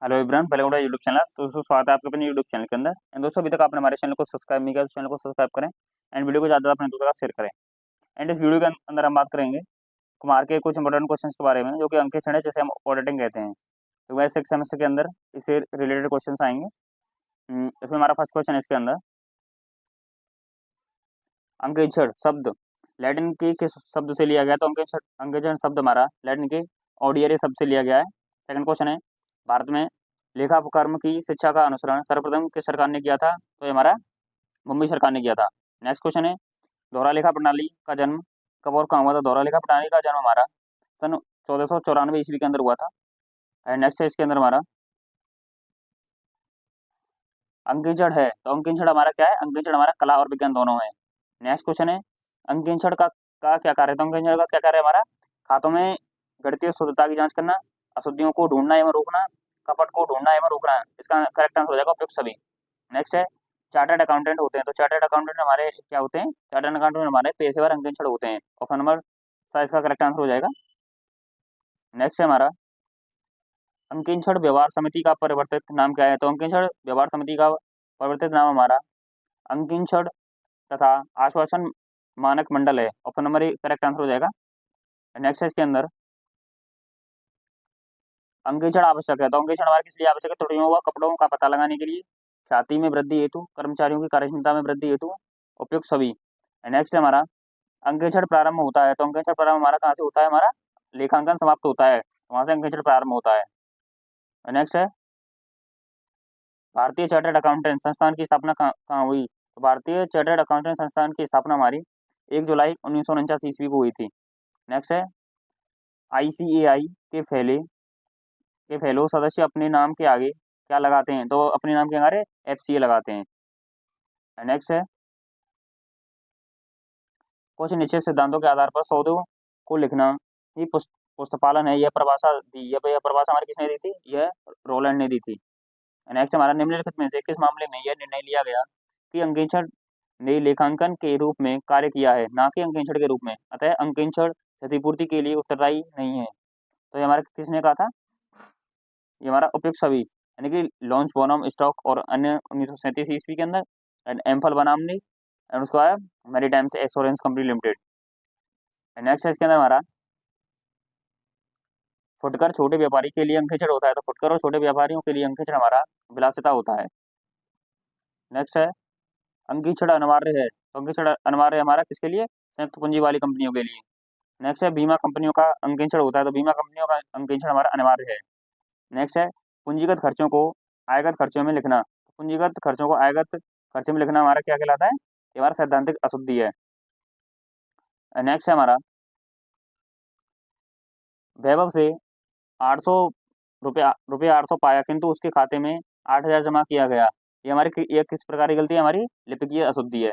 Hello Ibran welcome to YouTube channel. तो दोस्तों स्वागत है आपके अपने यूट्यूब चैनल के अंदर। एंड दोस्तों अभी तक आपने हमारे चैनल को सब्सक्राइब नहीं किया तो चैनल को सब्सक्राइब करें एंड वीडियो को ज़्यादा अपने दोस्तों के साथ शेयर करें। एंड इस वीडियो के अंदर हम बात करेंगे कुमार के कुछ इंपॉर्टेंट क्वेश्चन के बारे में जो कि अंक क्षण है, जैसे हम ऑडिटिंग कहते हैं। तो वैसे एक सेमेस्टर के अंदर इससे रिलेटेड क्वेश्चन आएंगे। इसमें हमारा फर्स्ट क्वेश्चन है इसके अंदर, अंकेक्षण शब्द लैटिन के किस शब्द से लिया गया? तो अंकेक्षण शब्द हमारा लैटिन के ऑडियरे शब्द से लिया गया है। सेकंड क्वेश्चन है, भारत में लेखा कर्म की शिक्षा का अनुसरण सर्वप्रथम किस सरकार ने किया था? तो ये हमारा मुंबई सरकार ने किया था। नेक्स्ट क्वेश्चन है, दोहरा लेखा प्रणाली का जन्म कब और कहाँ हुआ था? दोहरा लेखा प्रणाली का जन्म हमारा सन 1494 ईस्वी के अंदर हुआ था। एंड नेक्स्ट है इसके अंदर हमारा अंकेक्षण है। तो अंकेक्षण हमारा क्या है? अंकेक्षण हमारा कला और विज्ञान दोनों है। नेक्स्ट क्वेश्चन है, अंकेक्षण का क्या कार्य है? तो अंकेक्षण का क्या कार्य है हमारा? खातों में गणितीय शुद्धता की जांच करना, अशुद्धियों को ढूंढना एवं रोकना, कपट को ढूंढना एवं रोकना। इसका करेक्ट आंसर हो जाएगा उपयुक्त सभी। नेक्स्ट है, चार्टर्ड अकाउंटेंट होते हैं। तो चार्टर्ड अकाउंटेंट हमारे क्या होते हैं? चार्टर्ड अकाउंटेंट हमारे पेशेवर अंकेक्षण होते हैं। ऑप्शन नंबर सा इसका करेक्ट आंसर हो जाएगा। नेक्स्ट है हमारा, अंकेक्षण व्यवहार समिति का परिवर्तित नाम क्या है? तो अंकेक्षण व्यवहार समिति का परिवर्तित नाम हमारा अंकेक्षण तथा आश्वासन मानक मंडल है। Option number A correct answer हो जाएगा। नेक्स्ट है इसके अंदर, अंकेक्षण आवश्यक है। तो अंकेक्षण हमारे किस लिए आवश्यक है? त्रुटियों व कपड़ों का पता लगाने के लिए, ख्याति में वृद्धि हेतु, कर्मचारियों की कार्यक्षमता में वृद्धि हेतु, उपयुक्त सभी। नेक्स्ट है हमारा, अंकेक्षण प्रारंभ होता है। तो अंकेक्षण प्रारंभ हमारा कहाँ से होता है? हमारा लेखांकन समाप्त होता है, वहां से अंकेक्षण प्रारंभ होता है। नेक्स्ट है, भारतीय चार्टर्ड अकाउंटेंट संस्थान की स्थापना कहाँ हुई? तो भारतीय चार्टर्ड अकाउंटेंट संस्थान की स्थापना हमारी 1 जुलाई 1949 ईस्वी को हुई थी। नेक्स्ट है, ICAI के फेलो सदस्य अपने नाम के आगे क्या लगाते हैं? तो अपने नाम के आगे FCA लगाते हैं। नेक्स्ट है, कुछ निश्चित सिद्धांतों के आधार पर सौदों को लिखना ही पुस्तपालन है। यह परिभाषा हमारी किसने दी थी? यह रोलैंड ने दी थी। नेक्स्ट हमारा, निम्नलिखित में से किस मामले में यह निर्णय लिया गया कि अंकेक्षण ने लेखांकन के रूप में कार्य किया है, ना कि अंकेक्षण के रूप में, अतः अंकेक्षण क्षतिपूर्ति के लिए उत्तरदायी नहीं है? तो ये हमारा किसने कहा था? ये हमारा उपयुक्त सभी, यानी कि लॉन्च बोनम स्टॉक और अन्य 1937 ईस्वी के अंदर, एंड एम्फल बनाम ने, एंड उसके बाद मैरीटाइम से एश्योरेंस कंपनी लिमिटेड। नेक्स्ट है इसके अंदर हमारा, फुटकर छोटे व्यापारी के लिए अंकेक्षण होता है। तो फुटकर और छोटे व्यापारियों के लिए अंकेक्षण हमारा विलासिता होता है। नेक्स्ट है, अंकेक्षण अनिवार्य है। तो अंकेक्षण अनिवार्य हमारा किसके लिए? संयुक्त पूंजी वाली कंपनियों के लिए। नेक्स्ट है, बीमा कंपनियों का अंकेक्षण होता है। तो बीमा कंपनियों का अंकेक्षण हमारा अनिवार्य है। नेक्स्ट है, पूंजीगत खर्चों को आयगत खर्चों में लिखना। पूंजीगत खर्चों को आयगत खर्चे में लिखना हमारा क्या कहलाता है? ये हमारा सैद्धांतिक अशुद्धि है। नेक्स्ट है हमारा, वैभव से 800 रुपये 800 पाया किंतु उसके खाते में 8000 जमा किया गया। ये हमारी ये किस प्रकार की गलती है? हमारी लिपिकीय अशुद्धि है।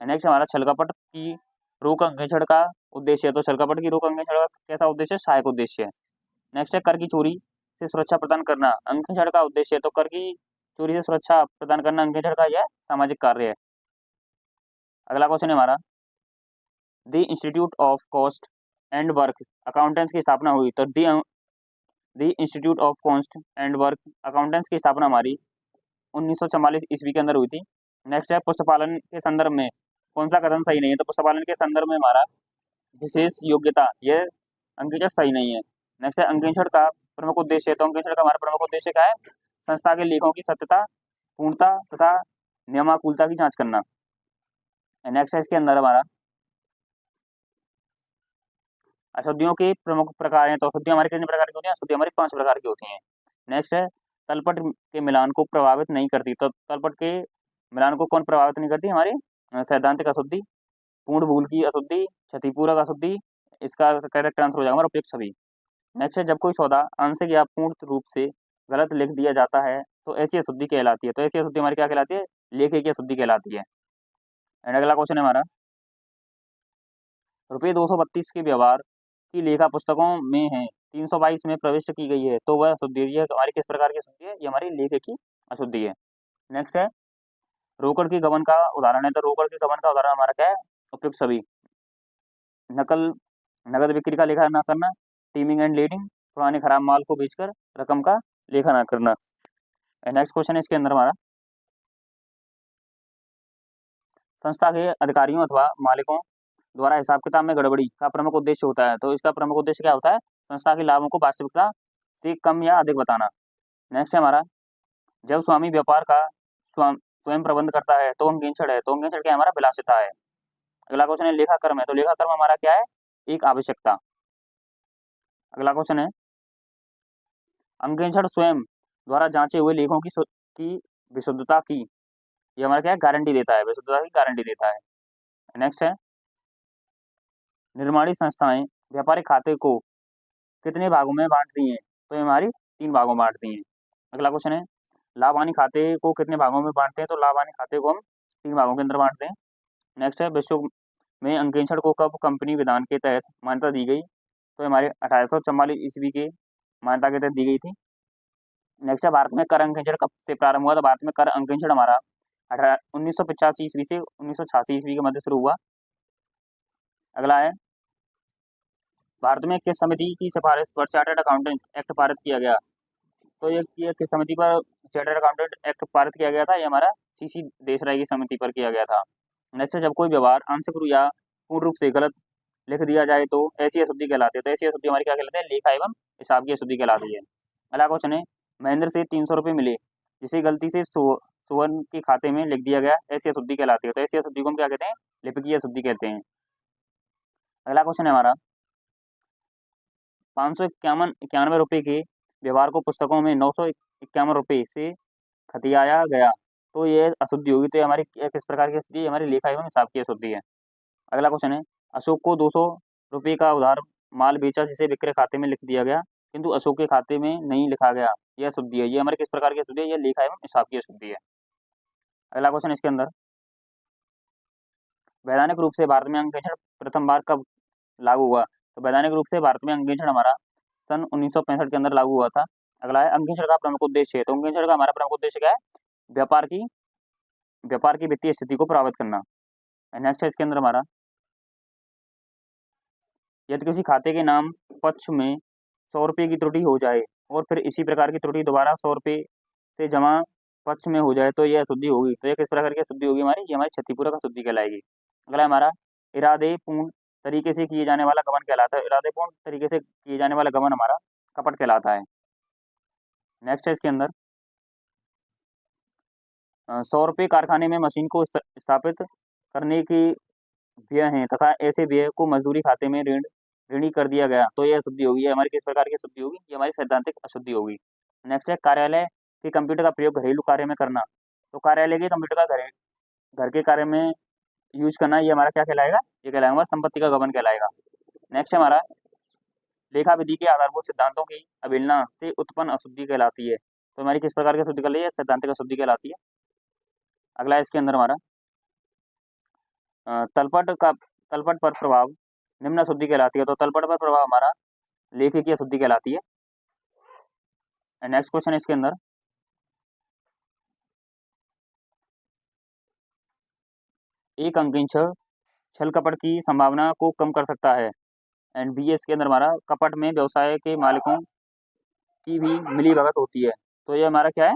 नेक्स्ट हमारा, छलकपट की रोक अंकेक्षण का उद्देश्य है। तो छलकपट की रोक अंकेक्षण का कैसा उद्देश्य? सहायक उद्देश्य है। नेक्स्ट है, कर की चोरी से सुरक्षा प्रदान करना अंकेक्षण का उद्देश्य है। तो कर की चोरी से सुरक्षा प्रदान करना अंकेक्षण का यह सामाजिक कार्य है। अगला क्वेश्चन है हमारा, the institute of cost and work accountants की स्थापना हुई। तो the institute of cost and work accountants की स्थापना हमारी 1944 ईस्वी के अंदर हुई थी। नेक्स्ट है, पुस्तपालन के संदर्भ में कौन सा कथन सही नहीं है? तो पुस्तपालन के संदर्भ में हमारा विशेष योग्यता, यह अंकेक्षण सही नहीं है। नेक्स्ट है, अंकेक्षण का प्रमुख उद्देश्य है। तो अंकेक्षण का हमारा प्रमुख उद्देश्य क्या है? संस्था के लेखों की सत्यता, पूर्णता तथा नियमानुकूलता की जांच करना। नेक्स्ट है इसके अंदर हमारा, अशुद्धियों के प्रमुख प्रकार हैं। तो अशुद्धियां हमारी कितने प्रकार की होती हैं? अशुद्धि हमारी 5 प्रकार की होती हैं। नेक्स्ट है, तलपट के मिलान को प्रभावित नहीं करती। तो तलपट के मिलान को कौन प्रभावित नहीं करती? हमारी सैद्धांतिक अशुद्धि, पूर्ण भूल की अशुद्धि, क्षतिपूरक अशुद्धि। इसका करेक्ट आंसर हो जाएगा हमारा उपयुक्त सभी। नेक्स्ट है, जब कोई सौदा आंशिक या पूर्ण रूप से गलत लिख दिया जाता है तो ऐसी अशुद्धि कहलाती है। तो ऐसी अशुद्धि हमारी क्या कहलाती है? लेखे की अशुद्धि कहलाती है। एंड अगला क्वेश्चन है हमारा, रुपये 232 के व्यवहार की लेखा पुस्तकों में है 322 में प्रविष्ट की गई है। तो वह अशुद्धि है। ये हमारी किस प्रकार की अशुद्धि है? ये हमारी लेखे की अशुद्धि है। नेक्स्ट है, रोकड़ की गबन का उदाहरण है। तो रोकड़ की गबन का उदाहरण हमारा क्या है? उपयुक्त सभी, नकल नगद बिक्री का लेखा न करना, टीमिंग एंड लीडिंग, पुराने खराब माल को बेचकर रकम का लेखा ना करना। नेक्स्ट क्वेश्चन है इसके अंदर हमारा, संस्था के अधिकारियों अथवा मालिकों द्वारा हिसाब किताब में गड़बड़ी का प्रमुख उद्देश्य होता है। तो इसका प्रमुख उद्देश्य क्या होता है? संस्था के लाभों को वास्तविकता से कम या अधिक बताना। नेक्स्ट है हमारा, जब स्वामी व्यापार का स्वयं प्रबंध करता है तो अंकेक्षण है। तो अंकेक्षण क्या है? हमारा विलासिता है। अगला क्वेश्चन है लेखा कर्म है। तो लेखा कर्म हमारा क्या है? एक आवश्यकता। अगला क्वेश्चन है, अंकेक्षण स्वयं द्वारा जांचे हुए लेखों की विशुद्धता की ये हमारा क्या है? गारंटी देता है, विशुद्धता की गारंटी देता है। नेक्स्ट है, निर्माणी संस्थाएं व्यापारिक खाते को कितने भागों में बांटती हैं? तो ये हमारी 3 भागों में बांटती हैं। अगला क्वेश्चन है, लाभ हानि खाते को कितने भागों में बांटते हैं? तो लाभ हानि खाते को हम 3 भागों के अंदर बांटते हैं। नेक्स्ट है, विश्व में अंकेक्षण को कब कंपनी विधान के तहत मान्यता दी गई? तो हमारे 1844 ईस्वी के मान्यता के तहत दी गई थी। नेक्स्ट है, भारत में कर अंकेक्षण कब से प्रारंभ हुआ? तो भारत में कर अंकेक्षण हमारा 1985 ईस्वी से 1986 ईस्वी के मध्य शुरू हुआ। अगला है, भारत में किस समिति की सिफारिश पर चार्टर्ड अकाउंटेंट एक्ट पारित किया गया? तो ये किस समिति पर चार्टर्ड अकाउंटेंट एक्ट पारित किया गया था? ये हमारा सीसी देशराय की समिति पर किया गया था। नेक्स्ट है, जब कोई व्यवहार आंशिक रूप या पूर्ण रूप से गलत लिख दिया जाए तो ऐसी अशुद्धि कहलाती है। तो ऐसी अशुद्धि हमारी क्या कहलाती है? लेखा एवं हिसाब की अशुद्धि कहलाती है। अगला क्वेश्चन है, महेंद्र से 300 रुपये मिले जिसे गलती से सुवर्ण के खाते में लिख दिया गया, ऐसी अशुद्धि कहलाती है। तो ऐसी अशुद्धि को हम क्या कहते हैं? लिपिकीय अशुद्धि कहते हैं। अगला क्वेश्चन है हमारा, 591 रुपये के व्यवहार को पुस्तकों में 951 रुपये से खतियाया गया तो ये अशुद्धि होगी। तो ये हमारी किस प्रकार की अशुद्धि है? हमारी लेखा एवं हिसाब की अशुद्धि है। अगला क्वेश्चन है, अशोक को 200 रुपये का उधार माल बेचा जिसे विक्रय खाते में लिख दिया गया किंतु अशोक के खाते में नहीं लिखा गया, यह अशुद्धि है। ये हमारे किस प्रकार की अशुद्धि है? ये लेखा एवं हिसाब की अशुद्धि है। अगला क्वेश्चन इसके अंदर, वैधानिक रूप से भारत में अंकेक्षण प्रथम बार कब लागू हुआ? तो वैधानिक रूप से भारत में अंकेक्षण हमारा सन 1965 के अंदर लागू हुआ था। अगला है, अंकेक्षण का प्रमुख उद्देश्य है। तो अंकेक्षण का हमारा प्रमुख उद्देश्य क्या है? व्यापार की वित्तीय स्थिति को प्रभावित करना। नेक्स्ट है इसके अंदर हमारा, यदि किसी खाते के नाम पक्ष में 100 रुपये की त्रुटि हो जाए और फिर इसी प्रकार की त्रुटि दोबारा 100 रुपये से जमा पक्ष में हो जाए तो यह अशुद्धि होगी। तो यह किस प्रकार की अशुद्धि होगी? हमारी ये हमारी क्षतिपूरक अशुद्धि कहलाएगी। अगला हमारा, इरादे पूर्ण तरीके से किए जाने वाला गबन कहलाता है। इरादे पूर्ण तरीके से किए जाने वाला गबन हमारा कपट कहलाता है। नेक्स्ट है इसके अंदर, 100 रुपये कारखाने में मशीन को स्थापित करने की व्यय हैं तथा ऐसे व्यय को मजदूरी खाते में ऋणी कर दिया गया तो यह अशुद्धि होगी। हमारी किस प्रकार की अशुद्धि होगी? ये हमारी सैद्धांतिक अशुद्धि होगी। नेक्स्ट है, कार्यालय के कंप्यूटर का प्रयोग घरेलू कार्य में करना। तो कार्यालय के कंप्यूटर का घर के कार्य में यूज करना, ये हमारा क्या कहलाएगा? ये कहलाएगा हमारा संपत्ति का गबन कहलाएगा। नेक्स्ट है हमारा, लेखा विधि के आधारभूत सिद्धांतों की अवहेलना से उत्पन्न अशुद्धि कहलाती है। तो हमारी किस प्रकार की अशुद्धि कहलाती है? सैद्धांतिक अशुद्धि कहलाती है। अगला इसके अंदर हमारा, तलपट पर प्रभाव निम्न अशुद्धि कहलाती है। तो तलपट पर प्रभाव हमारा लेखी की अशुद्धि कहलाती है। नेक्स्ट क्वेश्चन इसके अंदर, एक अंकेक्षण छल कपट की संभावना को कम कर सकता है। एंड बी इसके अंदर हमारा, कपट में व्यवसाय के मालिकों की भी मिली भगत होती है। तो ये हमारा क्या है?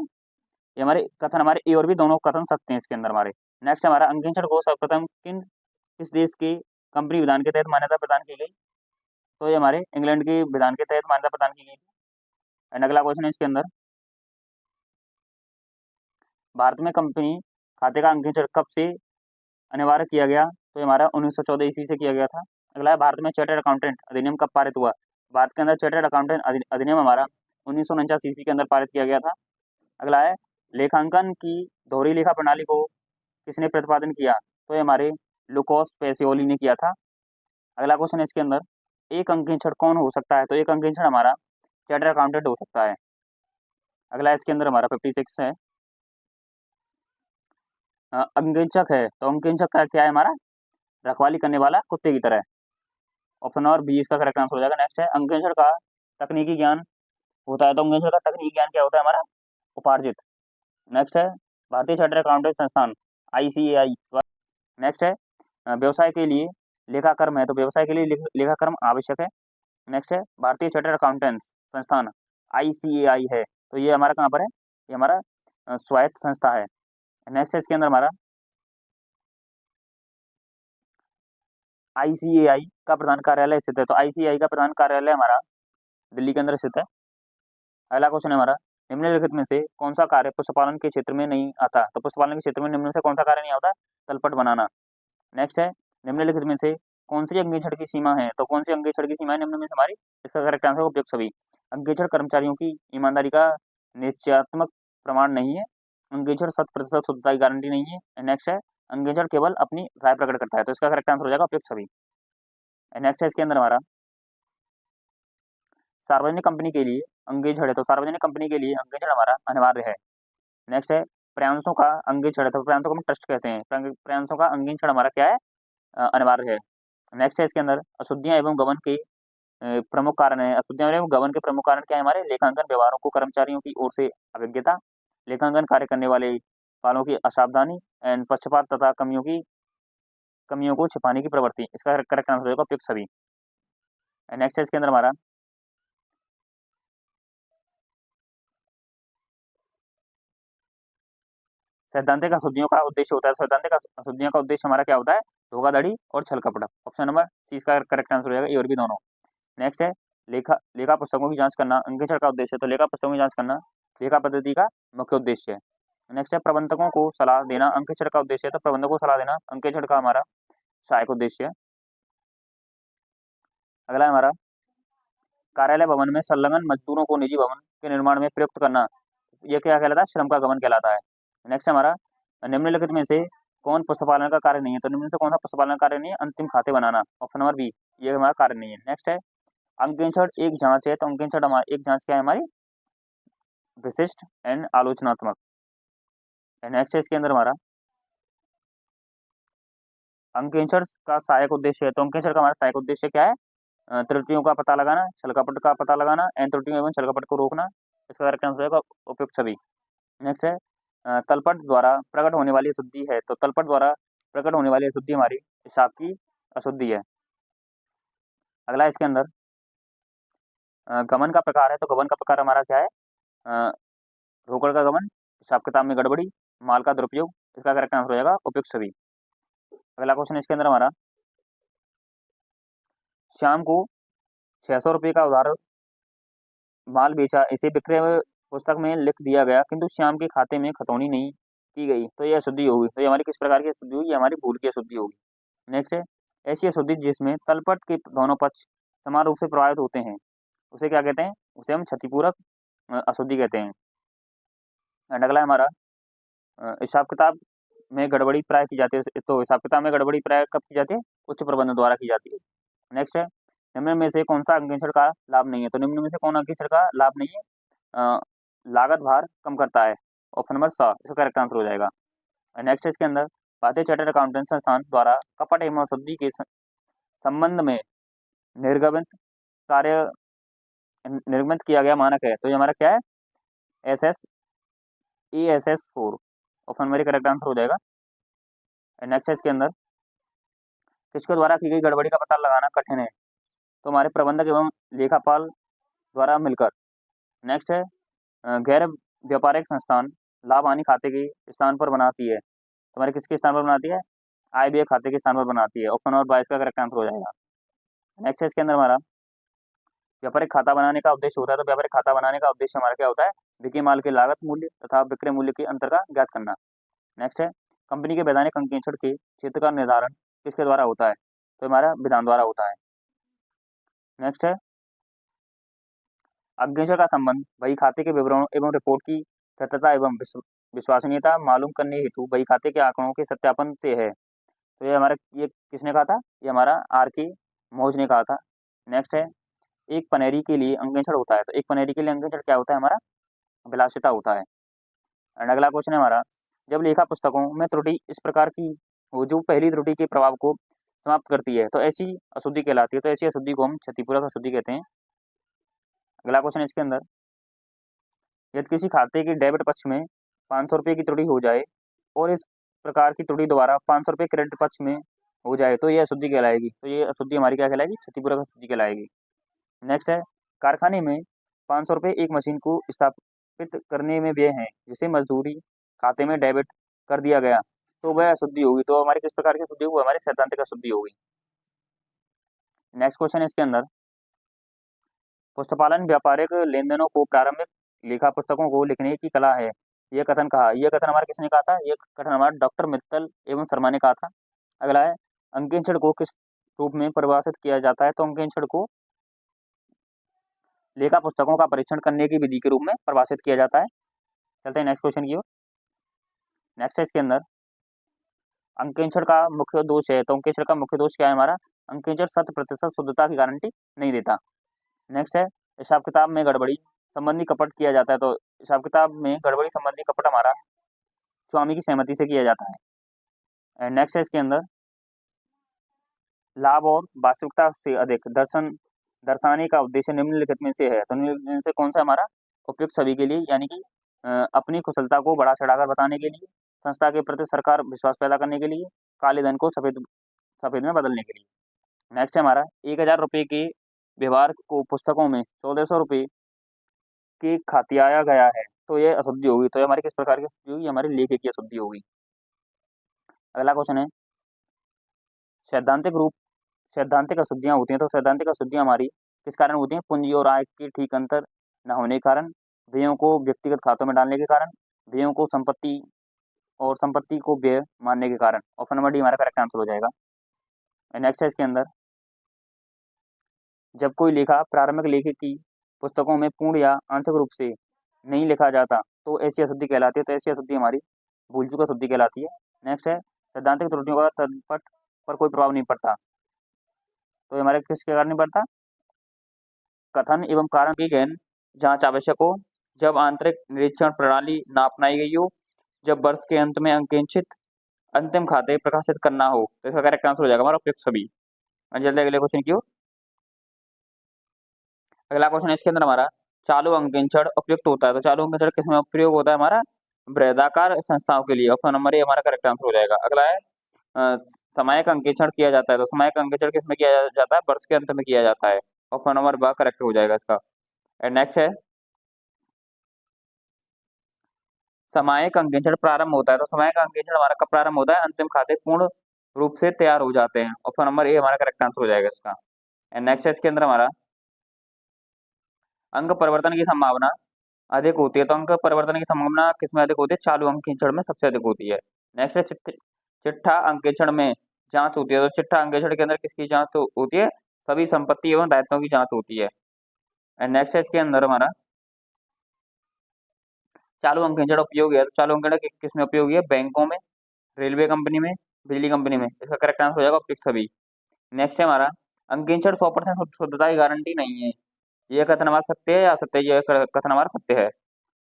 ये हमारे कथन, हमारे ए और बी दोनों कथन सत्य हैं इसके अंदर हमारे। नेक्स्ट हमारा, अंकेक्षण को सर्वप्रथम किस देश के कंपनी विधान के तहत मान्यता प्रदान की गई? तो ये हमारे इंग्लैंड के विधान के तहत मान्यता प्रदान की गई थी। एंड अगला क्वेश्चन है इसके अंदर, भारत में कंपनी खाते का अंकेक्षण कब से अनिवार्य किया गया? तो ये हमारा 1914 ईस्वी से किया गया था। अगला है, भारत में चार्टर्ड अकाउंटेंट अधिनियम कब पारित हुआ? भारत के अंदर चार्टर्ड अकाउंटेंट अधिनियम हमारा 1949 ईस्वी के अंदर पारित किया गया था। अगला है, लेखांकन की दोहरी लेखा प्रणाली को किसने प्रतिपादन किया? तो ये हमारे लुकोस पेसियोली ने किया था। अगला क्वेश्चन है इसके अंदर, एक अंकेक्षण कौन हो सकता है? तो एक अंकेक्षण हमारा चार्टर्ड अकाउंटेंट हो सकता है। अगला इसके अंदर हमारा 56 है, अंकेक्षक है। तो अंकेक्षक का क्या है? हमारा रखवाली करने वाला कुत्ते की तरह। ऑप्शन और बी इसका करेक्ट आंसर हो जाएगा। नेक्स्ट है, अंकेक्षण का तकनीकी ज्ञान होता है। तो अंकेक्षण का तकनीकी ज्ञान क्या होता है? हमारा उपार्जित। नेक्स्ट है, भारतीय चार्टर्ड अकाउंटेंट संस्थान ICAI। नेक्स्ट है, व्यवसाय के लिए लेखाकर्म है। तो व्यवसाय के लिए लेखाकर्म आवश्यक है। नेक्स्ट है, भारतीय चार्टर्ड अकाउंटेंट्स संस्थान ICAI है। तो ये हमारा कहाँ पर है, ये हमारा स्वायत्त संस्था है। नेक्स्ट है इसके अंदर हमारा आईसीएआई का प्रधान कार्यालय स्थित है। तो आईसीएआई का प्रधान कार्यालय हमारा दिल्ली के अंदर स्थित है। अगला क्वेश्चन है हमारा, निम्नलिखित में से कौन सा कार्य पशुपालन के क्षेत्र में नहीं आता। तो पशुपालन के क्षेत्र में निम्न में से कौन सा कार्य नहीं आता, तलपट बनाना। नेक्स्ट है, निम्नलिखित में से कौन सी अंगेक्षण की सीमा है। तो कौन सी अंगेक्षण की सीमा है निम्न में से हमारी, इसका करेक्ट आंसर उपयुक्त सभी। अंगेक्षण कर्मचारियों की ईमानदारी का निश्चयात्मक प्रमाण नहीं है। अंगेक्षण 100% शुद्धता की गारंटी नहीं है। नेक्स्ट है, अंगेक्षण केवल अपनी राय प्रकट करता है। तो इसका करेक्ट आंसर हो जाएगा उपयुक्त सभी। नेक्स्ट है इसके अंदर हमारा, सार्वजनिक कंपनी के लिए अंगेक्षण है। तो सार्वजनिक कंपनी के लिए अंगेक्षण हमारा अनिवार्य है। नेक्स्ट है, प्रयांशों का अंगेक्षण है। तो प्रयांशों को हम ट्रस्ट कहते हैं, प्रयांशों का अंगेक्षण हमारा क्या है, अनिवार्य है। नेक्स्ट है इसके अंदर, अशुद्धियां एवं गबन के प्रमुख कारण है। अशुद्धियां एवं गबन के प्रमुख कारण क्या है हमारे, लेखांकन व्यवहारों को कर्मचारियों की ओर से अभिज्ञता, लेखांकन कार्य करने वाले वालों की असावधानी एंड पक्षपात तथा कमियों को छिपाने की प्रवृत्ति। इसका करेक्ट आंसर होगा उपयुक्त सभी। नेक्स्ट है इसके अंदर हमारा, सैद्धांतिक अशुद्धियों का उद्देश्य होता है। सैद्धांतिक अशुद्धियों का उद्देश्य हमारा क्या होता है, धोखाधड़ी और छल कपट। ऑप्शन नंबर सी इसका करेक्ट आंसर हो जाएगा, ए और बी दोनों। नेक्स्ट है, लेखा लेखा पुस्तकों की जांच करना अंकेक्षण का उद्देश्य है। तो लेखा पुस्तकों की जांच करना लेखा पद्धति का मुख्य उद्देश्य है। नेक्स्ट है, प्रबंधकों को सलाह देना अंकेक्षण का उद्देश्य है। तो प्रबंधकों को सलाह देना अंकेक्षण का हमारा सहायक उद्देश्य है। अगला है हमारा, कार्यालय भवन में संलग्न मजदूरों को निजी भवन के निर्माण में प्रयुक्त करना, यह क्या कहलाता है, श्रम का गमन कहलाता है। नेक्स्ट है हमारा, निम्नलिखित में से कौन पशुपालन का कार्य नहीं है। तो निम्न से कौन सा पशुपालन का कार्य नहीं है, अंतिम खाते बनाना। ऑप्शन नंबर बी, ये हमारा कार्य नहीं है। नेक्स्ट है, अंकेक्षण एक जांच है। तो अंकेक्षण हमारी एक जांच क्या है हमारी, विशिष्ट एंड आलोचनात्मक। नेक्स्ट है इसके अंदर हमारा, अंकेक्षण का सहायक उद्देश्य है। तो अंकेक्षण का हमारा सहायक उद्देश्य क्या है, त्रुटियों का पता लगाना, छल कपट का पता लगाना एंड त्रुटियों एवं छल कपट को रोकना। इसका करेक्ट आंसर होगा उपयुक्त सभी। नेक्स्ट है, तलपट द्वारा प्रकट होने वाली अशुद्धि है। तो तलपट द्वारा प्रकट होने वाली अशुद्धि हमारी हिसाब की अशुद्धि है। अगला इसके अंदर, गमन का प्रकार है। तो गमन का प्रकार हमारा क्या है, रोकड़ का गमन, हिसाब किताब में गड़बड़ी, माल का दुरुपयोग। इसका करेक्ट आंसर हो जाएगा उपयुक्त सभी। अगला क्वेश्चन इसके अंदर हमारा, शाम को 600 रुपये का उधार माल बेचा, इसे विक्रय पुस्तक में लिख दिया गया किंतु श्याम के खाते में खतौनी नहीं की गई। तो यह अशुद्धि होगी। तो ये हमारी किस प्रकार की अशुद्धि होगी, हमारी भूल की अशुद्धि होगी। नेक्स्ट है, ऐसी अशुद्धि जिसमें तलपट के दोनों पक्ष समान रूप से प्रभावित होते हैं, उसे क्या कहते हैं, उसे हम क्षतिपूरक अशुद्धि कहते हैं। एंड अगला हमारा, हिसाब किताब में गड़बड़ी प्राय की जाती है। तो हिसाब किताब में गड़बड़ी प्राय कब की जाती है, उच्च प्रबंधन द्वारा की जाती है। नेक्स्ट है, निम्न में से कौन सा अंकेक्षण का लाभ नहीं है। तो निम्न में से कौन अंकेक्षण का लाभ नहीं है, लागत भार कम करता है। ऑप्शन नंबर सा इसका करेक्ट आंसर हो जाएगा। नेक्स्ट इसके अंदर, भारतीय चार्टर्ड अकाउंटेंट संस्थान द्वारा कपट एवं अशुद्धि के संबंध में निर्गमित कार्य निर्गमित किया गया मानक है। तो ये हमारा क्या है, ASS 4। Option number correct answer हो जाएगा। नेक्स्ट इसके अंदर, किसके द्वारा की गई गड़बड़ी का पता लगाना कठिन है। तो हमारे प्रबंधक एवं लेखापाल द्वारा मिलकर। नेक्स्ट है, गैर व्यापारिक संस्थान लाभ हानि खाते के स्थान पर बनाती है। तुम्हारे किसके स्थान पर बनाती है, IBA खाते के स्थान पर बनाती है। ऑप्शन नंबर 22 का करेक्ट आंसर हो जाएगा। नेक्स्ट इसके अंदर हमारा, व्यापारिक खाता बनाने का उद्देश्य होता है। तो व्यापारिक खाता बनाने का उद्देश्य हमारा क्या होता है, बिक्री माल के लागत मूल्य तथा विक्रय मूल्य के अंतर का ज्ञात करना। नेक्स्ट है, कंपनी के वैधानिक अंकेक्षण के क्षेत्र का निर्धारण किसके द्वारा होता है। तो हमारा विधान द्वारा होता है। नेक्स्ट है, अंकेक्षण का संबंध बही खाते के विवरणों एवं रिपोर्ट की सत्यता एवं विश्वसनीयता मालूम करने हेतु बही खाते के आंकड़ों के सत्यापन से है। तो ये हमारा, ये किसने कहा था, ये हमारा RK मौज ने कहा था। नेक्स्ट है, एक पनेरी के लिए अंकेक्षण होता है। तो एक पनेरी के लिए अंकेक्षण क्या होता है हमारा, विलासिता होता है। एंड अगला क्वेश्चन है हमारा, जब लेखा पुस्तकों में त्रुटि इस प्रकार की हो जो पहली त्रुटि के प्रभाव को समाप्त करती है, तो ऐसी अशुद्धि कहलाती है। तो ऐसी अशुद्धि को हम क्षतिपूरक अशुद्धि कहते हैं। अगला क्वेश्चन इसके अंदर, यदि किसी खाते के डेबिट पक्ष में 500 रुपये की त्रुटि हो जाए और इस प्रकार की त्रुटि दोबारा 500 रुपये क्रेडिट पक्ष में हो जाए तो ये अशुद्धि कहलाएगी। तो ये अशुद्धि हमारी क्या कहलाएगी, क्षतिपूरक अशुद्धि कहलाएगी। नेक्स्ट है, कारखाने में 500 रुपये एक मशीन को अर्पित करने में व्यय है जिसे मजदूरी खाते में डेबिट कर दिया गया तो वह अशुद्धि होगी। तो हमारी किस प्रकार की अशुद्धि होगी? हमारी सैद्धांतिक अशुद्धि होगी। नेक्स्ट क्वेश्चन इसके अंदर, पुस्तकालय व्यापारिक लेन देनों को प्रारंभिक लेखा पुस्तकों को लिखने की कला है, यह कथन कहा। यह कथन हमारा किसने कहा था? यह कथन हमारा डॉक्टर मित्तल एवं शर्मा ने कहा था। अगला है, अंकेक्षण को किस रूप में परिभाषित किया जाता है? तो अंकेक्षण को लेखा पुस्तकों का परीक्षण करने की विधि के रूप में परिभाषित किया जाता है। चलते हैं नेक्स्ट क्वेश्चन की ओर। नेक्स्ट है इसके अंदर, अंकेक्षण का मुख्य दोष है। तो अंकेक्षण का मुख्य दोष क्या है हमारा? अंकेक्षण 100% शुद्धता की गारंटी नहीं देता। नेक्स्ट है, हिसाब किताब में गड़बड़ी संबंधी कपट किया जाता है। तो हिसाब किताब में गड़बड़ी संबंधी कपट हमारा स्वामी की सहमति से किया जाता है। नेक्स्ट है इसके अंदर, लाभ और वास्तविकता से अधिक दर्शाने का उद्देश्य निम्नलिखित में से है। तो निम्नलिखित में से कौन सा हमारा उपयुक्त सभी के लिए, यानी कि अपनी कुशलता को बढ़ा चढ़ाकर बताने के लिए, संस्था के प्रति सरकार विश्वास पैदा करने के लिए, काले धन को सफेद में बदलने के लिए। नेक्स्ट है हमारा, 1000 रुपये के व्यवहार को पुस्तकों में 1400 रुपये के खातियाया गया है तो ये अशुद्धि होगी। तो ये हमारी किस प्रकार की अशुद्धि होगी? हमारी लेखे की अशुद्धि होगी। अगला क्वेश्चन है, सैद्धांतिक अशुद्धियां होती हैं। तो सैद्धांतिक अशुद्धियां हमारी किस कारण होती हैं? पूंजी और आय के ठीक अंतर न होने के कारण, व्ययों को व्यक्तिगत खातों में डालने के कारण, व्ययों को संपत्ति को व्यय मानने के कारण। ऑप्शन नंबर डी हमारा करेक्ट आंसर हो जाएगा। नेक्स्ट है इसके अंदर, जब कोई लेखा प्रारंभिक लेखे की पुस्तकों में पूर्ण या आंशिक रूप से नहीं लिखा जाता तो ऐसी अशुद्धि कहलाती है। तो ऐसी अशुद्धि हमारी भूल चूक अशुद्धि कहलाती है। नेक्स्ट है, सैद्धांतिक त्रुटियों का तत्पट पर कोई प्रभाव नहीं पड़ता। तो ये हमारे किसके कारण नहीं पड़ता? कथन एवं कारण की गहन जांच आवश्यक हो, जब आंतरिक निरीक्षण प्रणाली न अपनाई गई हो, जब वर्ष के अंत में अंकेक्षित अंतिम खाते प्रकाशित करना हो। तो इसका करेक्ट आंसर हो जाएगा हमारा उपयुक्त सभी। जल्दी अगले क्वेश्चन की ओर। अगला क्वेश्चन इसके अंदर हमारा, चालू अंकेक्षण उपयुक्त होता है। तो चालू अंकेक्षण किसमें उपयोग होता है? हमारा बृहदाकार संस्थाओं के लिए। ऑप्शन नंबर ए हमारा करेक्ट आंसर हो जाएगा। अगला है, सामयिक अंकेक्षण किया जाता है। तो सामयिक अंकेक्षण किसमें किया जाता है? वर्ष के अंत में किया जाता है। ऑप्शन नंबर बा करेक्ट हो जाएगा इसका। नेक्स्ट है, सामयिक अंकेक्षण प्रारंभ होता है। तो सामयिक अंकेक्षण हमारा कब प्रारंभ होता है? अंतिम खाते पूर्ण रूप से तैयार हो जाते हैं। ऑप्शन नंबर ए हमारा करेक्ट आंसर हो जाएगा इसका। नेक्स्ट है इसके अंदर हमारा, अंक परिवर्तन की संभावना अधिक होती है। तो अंक परिवर्तन की संभावना किसमें अधिक होती है? चालू अंकेक्षण में सबसे अधिक होती है। नेक्स्ट है, चिट्ठा अंकेक्षण में जांच होती है। तो चिट्ठा अंकेक्षण के अंदर किसकी जांच होती है? सभी संपत्ति एवं दायित्वों की जांच होती है। नेक्स्ट है इसके अंदर हमारा, चालू अंकेक्षण उपयोगी है। तो चालू अंकेक्षण किसमें उपयोगी है? बैंकों में, रेलवे कंपनी में, बिजली कंपनी में। इसका करेक्ट आंसर हो जाएगा उपयुक्त सभी। नेक्स्ट है हमारा, अंकेक्षण 100% शुद्धता की गारंटी नहीं है, यह कथन हमारा सत्य है या असत्य? यह कथन हमारा सत्य है।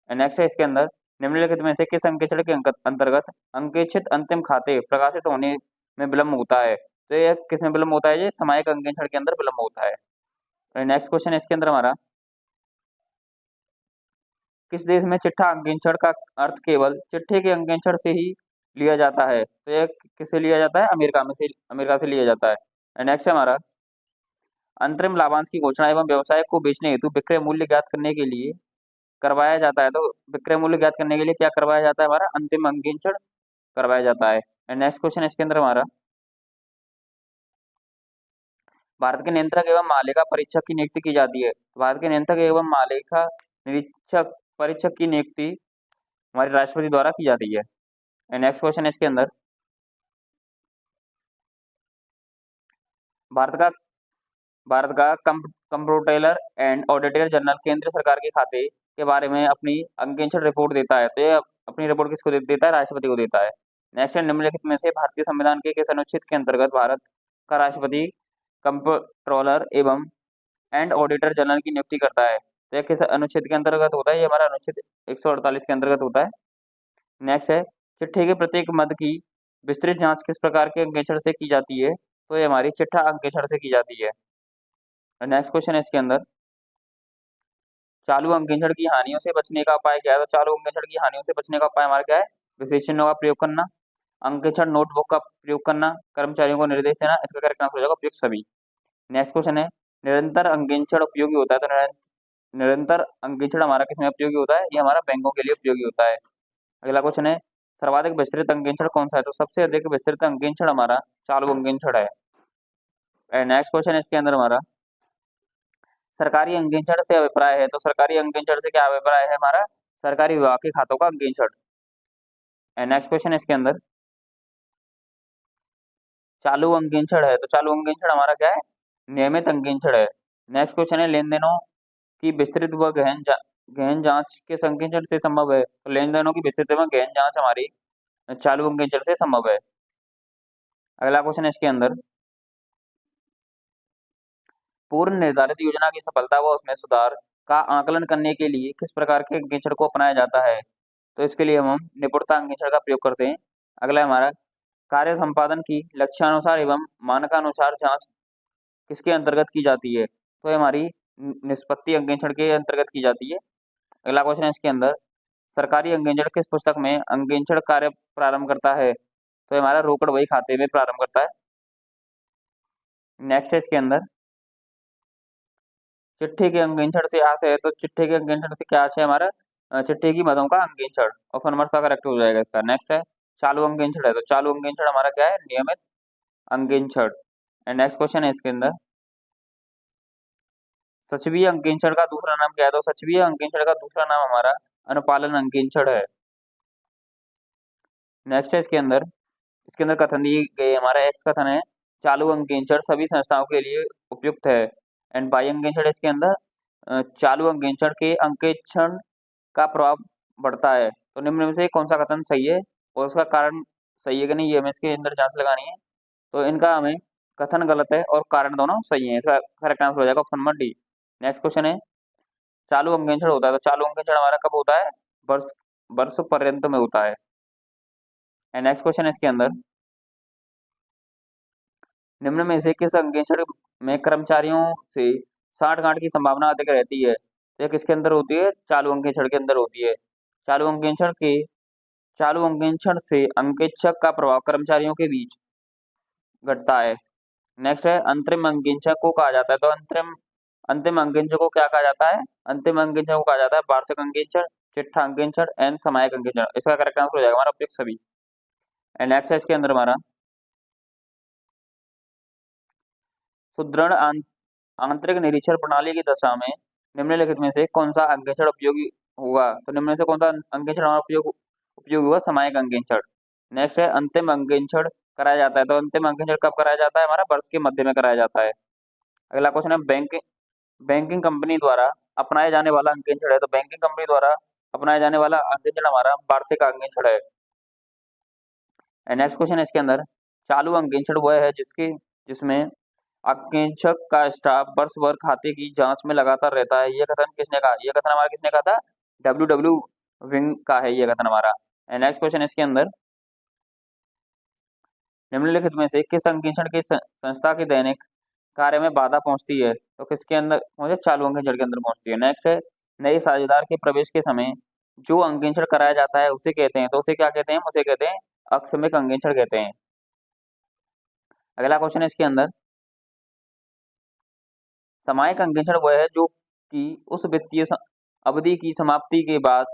नेक्स्ट है इसके अंदर, निम्नलिखित में से किस अंकेक्षण के अंतर्गत अंकेक्षित अंतिम खाते प्रकाशित होने में विलम्ब होता है? तो ये किस में विलम्ब होता है? ये सामयिक अंकेक्षण के अंदर विलम्ब होता है। नेक्स्ट क्वेश्चन इसके अंदर हमारा, किस देश में चिट्ठा अंकेक्षण का अर्थ केवल चिट्ठे के अंकेक्षण से ही लिया जाता है? तो ये किससे लिया जाता है? अमेरिका से लिया जाता है। नेक्स्ट है हमारा, अंतरिम लाभांश की घोषणा एवं व्यवसाय को बेचने हेतु विक्रय मूल्य ज्ञात करने के लिए करवाया जाता है। तो विक्रय मूल्य ज्ञात करने के लिए क्या करवाया जाता है? हमारा अंतिम अंकेक्षण करवाया जाता है। नेक्स्ट क्वेश्चन इसके अंदर हमारा, भारत के नियंत्रक एवं मालिका परीक्षक की नियुक्ति की जाती है। भारत के नियंत्रक एवं मालिका निरीक्षक परीक्षक की नियुक्ति हमारे राष्ट्रपति द्वारा की जाती है। नेक्स्ट क्वेश्चन इसके अंदर, भारत का कंप्ट्रोलर एंड ऑडिटर जनरल केंद्र सरकार के खाते के बारे में अपनी अंकेक्षण रिपोर्ट देता है। तो ये अपनी रिपोर्ट किसको देता है? राष्ट्रपति को देता है। नेक्स्ट निम्नलिखित में से भारतीय संविधान के किस अनुच्छेद के अंतर्गत भारत का राष्ट्रपति कंप्ट्रोलर एंड ऑडिटर जनरल की नियुक्ति करता है? तो यह किस अनुच्छेद के अंतर्गत होता है? ये हमारा अनुच्छेद 148 के अंतर्गत होता है। नेक्स्ट है, चिट्ठी के प्रत्येक मद की विस्तृत जांच किस प्रकार के अंकेक्षण से की जाती है? तो ये हमारी चिट्ठा अंकेक्षण से की जाती है। नेक्स्ट क्वेश्चन है इसके अंदर, चालू अंकेक्षण की हानियों से बचने का उपाय क्या है? तो चालू अंकेक्षण की हानियों से बचने का उपाय हमारा क्या है? विशेष चिन्हों का प्रयोग करना, अंकेक्षण नोटबुक का प्रयोग करना, कर्मचारियों को निर्देश देना। इसका करेक्ट आंसर हो जाएगा उपयुक्त सभी। नेक्स्ट क्वेश्चन है, निरंतर अंकेक्षण उपयोगी होता है। तो निरंतर अंकेक्षण हमारा किसमें उपयोगी होता है? ये हमारा बैंकों के लिए उपयोगी होता है। अगला क्वेश्चन है, सर्वाधिक विस्तृत अंकेक्षण कौन सा है? तो सबसे अधिक विस्तृत अंकेक्षण हमारा चालू अंकेक्षण है। नेक्स्ट क्वेश्चन है इसके अंदर हमारा, सरकारी अंकेक्षण से अभिप्राय है। तो सरकारी अंकेक्षण से क्या अभिप्राय है हमारा? सरकारी विभाग के खातों का अंकेक्षण। नेक्स्ट क्वेश्चन है इसके अंदर, चालू अंकेक्षण है। तो चालू अंकेक्षण हमारा क्या है? नियमित अंकेक्षण है। नेक्स्ट क्वेश्चन है, लेन देनों की विस्तृत व गहन जांच के अंकेक्षण से संभव है। तो लेन देनों की विस्तृत एवं गहन जांच हमारी चालू अंकेक्षण से संभव है। अगला क्वेश्चन है इसके अंदर, पूर्व निर्धारित योजना की सफलता व उसमें सुधार का आकलन करने के लिए किस प्रकार के अंकेक्षण को अपनाया जाता है? तो इसके लिए हम निपुणता अंकेक्षण का प्रयोग करते हैं। अगला हमारा, कार्य संपादन की लक्ष्यानुसार एवं मानकानुसार जांच किसके अंतर्गत की जाती है? तो ये हमारी निष्पत्ति अंकेक्षण के अंतर्गत की जाती है। अगला क्वेश्चन है इसके अंदर, सरकारी अंकेक्षण किस पुस्तक में अंकेक्षण कार्य प्रारंभ करता है? तो हमारा रोकड़ वही खाते में प्रारंभ करता है। नेक्स्ट है इसके अंदर, चिट्ठी के अंकेक्षण से आशय है। तो चिट्ठी के अंकेक्षण से क्या आशय है हमारा? चिट्ठी की मदों का अंकेक्षण। ऑप्शन नंबर सा करेक्ट हो जाएगा इसका। नेक्स्ट है, चालू अंकेक्षण है। तो चालू अंकेक्षण हमारा क्या है? नियमित अंकेक्षण। एंड नेक्स्ट क्वेश्चन है इसके अंदर, सचवीय अंकेक्षण का दूसरा नाम क्या है? तो सचवीय अंकेक्षण का दूसरा नाम हमारा अनुपालन अंकेक्षण है। नेक्स्ट है इसके अंदर कथन दिए गए, हमारा एक्स कथन है, चालू अंकेक्षण सभी संस्थाओं के लिए उपयुक्त है। एंड बाई अंकेक्षण इसके अंदर, चालू अंकेक्षण के अंकेक्षण का प्रभाव बढ़ता है। तो निम्न में से कौन सा कथन सही है और उसका कारण सही है कि नहीं, ये हमें इसके अंदर जांच लगानी है। तो इनका हमें कथन गलत है और कारण दोनों सही है। इसका करेक्ट आंसर हो जाएगा option number D. Next question है, चालू अंकेक्षण होता है। तो चालू अंकेक्षण हमारा कब होता है? वर्ष वर्ष पर्यंत में होता है। एंड नेक्स्ट क्वेश्चन है इसके अंदर, निम्न में से किस अंकेक्षण में कर्मचारियों से साठगांठ की संभावना अधिक रहती है? तो ये किसके अंदर होती है? चालू अंकेक्षण के अंदर होती है। चालू अंकेक्षण से अंकेक्षक का प्रभाव कर्मचारियों के बीच घटता है। नेक्स्ट है, अंतरिम अंकेक्षक को कहा जाता है। तो अंतिम अंकेक्षक को क्या कहा जाता है? अंतिम अंकेक्षक को कहा जाता है वार्षिक अंकेक्षण, चिट्ठा अंकेक्षण एंड समायक अंकेक्षण। इसका करेक्ट आंसर हो जाएगा हमारा उपयुक्त सभी। एंड नेक्स्ट है इसके अंदर हमारा, सुदृढ़ आंतरिक निरीक्षण प्रणाली की दशा में निम्नलिखित में से कौन सा अंकेक्षण उपयोगी होगा? तो निम्न में से कौन सा अंकेक्षण हमारा उपयोगी होगा? समायक अंकेक्षण। नेक्स्ट है, अंतिम अंकेक्षण कराया जाता है। तो अंतिम अंकेक्षण कब कराया जाता है? हमारा वर्ष के मध्य में कराया जाता है। अगला क्वेश्चन है, बैंकिंग कंपनी द्वारा अपनाया जाने वाला अंकेक्षण है। तो बैंकिंग कंपनी द्वारा अपनाया जाने वाला अंकेक्षण हमारा वार्षिक अंकेक्षण है। नेक्स्ट क्वेश्चन है इसके अंदर, चालू अंकेक्षण वह है जिसमें अंकेक्षक का स्टाफ वर्ष भर खाते की जांच में लगातार रहता है। ये कथन किसने कहा? ये कथन हमारा किसने कहा था? डब्ल्यू विंग का है ये कथन हमारा। नेक्स्ट क्वेश्चन है इसके अंदर, निम्नलिखित में से किस अंकेक्षण की संस्था के दैनिक कार्य में बाधा पहुंचती है? तो किसके अंदर मुझे? चालू अंकेक्षण के अंदर पहुंचती है। नेक्स्ट है, नए साझेदार के प्रवेश के समय जो अंकेक्षण कराया जाता है उसे कहते हैं। तो उसे क्या कहते हैं? उसे कहते हैं अक्षमिक अंकेक्षण कहते हैं। अगला क्वेश्चन है इसके अंदर, समायिक अंकेक्षण वह है जो कि उस वित्तीय अवधि की समाप्ति के बाद